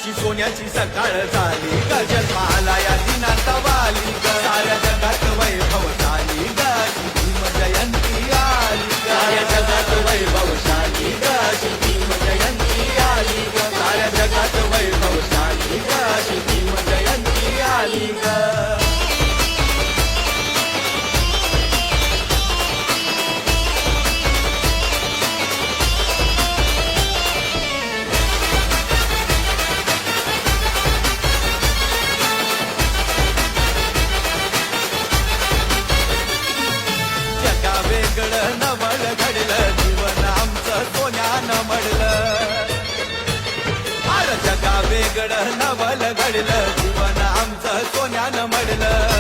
अशी सोन्याची सकाळ झाली ग जन्माला या दिनाचा वाली ग साऱ्या जगात वैभव झाली ग अशी भीम जयंती आली ग साऱ्या जगात वैभवशाली ग अशी भीम जयंती आली ग साऱ्या जगात वैभवशाली ग अशी भीम जयंती आली ग वेगळं नवल घडलं जीवन आमचं सोन्यानं मडलं अरे जगा वेगळं नवल घडलं जीवन आमचं सोन्यानं मडलं